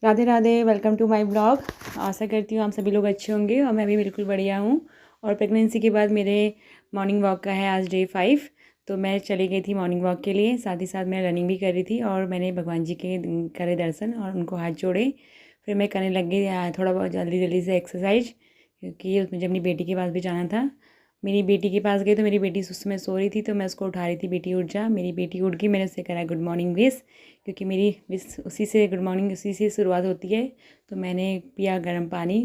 Radhe Radhe, welcome to my blog. आशा करती हूँ आप सभी लोग अच्छे होंगे और मैं भी बिल्कुल बढ़िया हूँ। और प्रेगनेंसी के बाद मेरे मॉर्निंग वॉक का है आज डे 5। तो मैं चली गई थी मॉर्निंग वॉक के लिए, साथ ही साथ मैं रनिंग भी कर रही थी और मैंने भगवान जी के करे दर्शन और उनको हाथ जोड़े। फिर मैं करने लग गई थोड़ा बहुत जल्दी जल्दी से एक्सरसाइज, क्योंकि मुझे अपनी बेटी के पास भी जाना था। मेरी बेटी के पास गई तो मेरी बेटी उस समय सो रही थी, तो मैं उसको उठा रही थी, बेटी उठ जा। मेरी बेटी उठ गई, मैंने उससे करा गुड मॉर्निंग विश, क्योंकि मेरी विश उसी से, गुड मॉर्निंग उसी से शुरुआत होती है। तो मैंने पिया गर्म पानी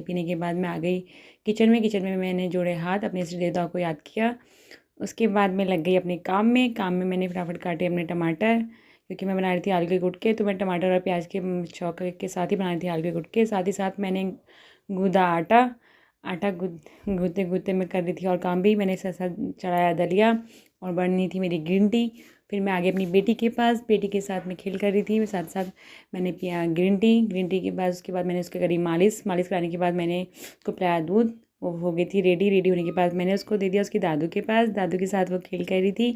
पीने के बाद मैं आ गई किचन में मैंने जोड़े हाथ, अपने इष्ट देवता को याद किया। उसके बाद मैं लग गई अपने काम में मैंने फटाफट काटे अपने टमाटर, क्योंकि मैं बना रही थी आलू के गुटके। तो मैं टमाटर और प्याज के छौंक के साथ ही बना रही थी आलू के गुटके। साथ ही साथ मैंने गूँधा आटा गूँथते गूँथते मैं कर रही थी और काम भी मैंने साथ साथ चढ़ाया दलिया और बननी थी मेरी ग्रीन टी। फिर मैं आगे अपनी बेटी के पास, बेटी के साथ मैं खेल कर रही थी, साथ साथ मैंने पिया ग्रीन टी के बाद उसके बाद मैंने उसके करी मालिश कराने के बाद मैंने उसको पिलाया दूध। वो हो गई थी रेडी होने के बाद मैंने उसको दे दिया उसकी दादू के पास, दादू के साथ वो खेल कर रही थी।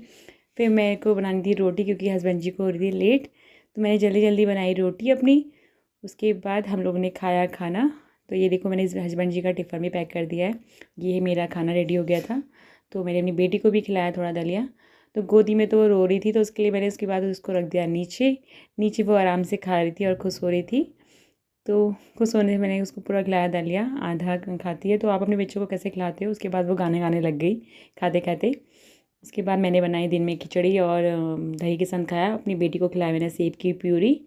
फिर मेरे को बनानी थी रोटी, क्योंकि हस्बैंड जी को हो रही थी लेट, तो मैंने जल्दी जल्दी बनाई रोटी अपनी। उसके बाद हम लोगों ने खाया खाना। तो ये देखो मैंने हस्बैंड जी का टिफ़िन भी पैक कर दिया है। ये मेरा खाना रेडी हो गया था। तो मैंने अपनी बेटी को भी खिलाया थोड़ा दलिया। तो गोदी में तो वो रो रही थी, तो उसके लिए मैंने उसके बाद उसको रख दिया नीचे। नीचे वो आराम से खा रही थी और खुश हो रही थी। तो खुश होने से मैंने उसको पूरा खिलाया दलिया, आधा खाती है। तो आप अपने बच्चों को कैसे खिलाते हो? उसके बाद वो गाने गाने लग गई खाते खाते। उसके बाद मैंने बनाई दिन में खिचड़ी और दही के साथ खाया। अपनी बेटी को खिलाया मैंने सेब की प्यूरी।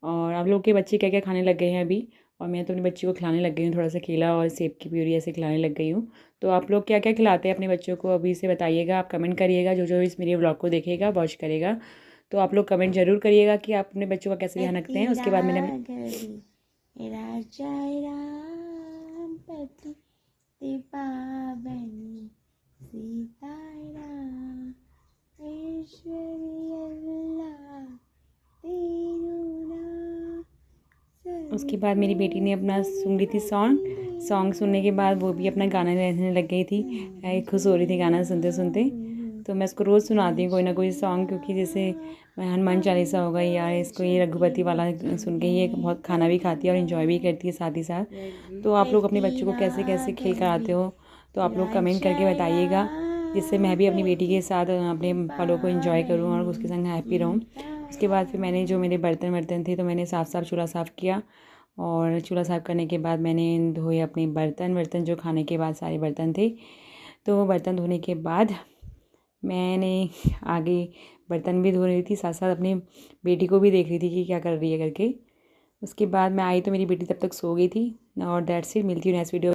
और आप लोग के बच्चे क्या क्या खाने लग गए हैं अभी? और मैं तो अपने बच्ची को खिलाने लग गई हूँ, थोड़ा सा केला और सेब की प्यूरी ऐसे खिलाने लग गई हूँ। तो आप लोग क्या क्या खिलाते हैं अपने बच्चों को अभी से बताइएगा, आप कमेंट करिएगा। जो जो इस मेरे ब्लॉग को देखेगा, वॉच करेगा, तो आप लोग कमेंट ज़रूर करिएगा कि आप अपने बच्चों का कैसे ध्यान रखते हैं। उसके बाद मैंने उसके बाद मेरी बेटी ने अपना सुन ली थी सॉन्ग सुनने के बाद वो भी अपना गाना गाने लग गई थी, खुश हो रही थी गाना सुनते सुनते। तो मैं इसको रोज़ सुनाती हूँ कोई ना कोई सॉन्ग, क्योंकि जैसे हनुमान चालीसा हो गई या इसको ये रघुपति वाला सुन के ये बहुत खाना भी खाती है और इन्जॉय भी करती है साथ ही साथ। तो आप लोग अपने बच्चों को कैसे कैसे खेल कर आते हो, तो आप लोग कमेंट करके बताइएगा, जिससे मैं भी अपनी बेटी के साथ अपने पलों को इन्जॉय करूँ और उसके संग हैप्पी रहूँ। उसके बाद फिर मैंने जो मेरे बर्तन थे तो मैंने साफ़ चूल्हा साफ़ किया। और चूल्हा साफ़ करने के बाद मैंने धोए अपने बर्तन जो खाने के बाद सारे बर्तन थे। तो वो बर्तन धोने के बाद मैंने आगे बर्तन भी धो रही थी, साथ साथ अपनी बेटी को भी देख रही थी कि क्या कर रही है करके। उसके बाद मैं आई तो मेरी बेटी तब तक सो गई थी। और दैट्स इट, मिलती हूँ नेक्स्ट वीडियो।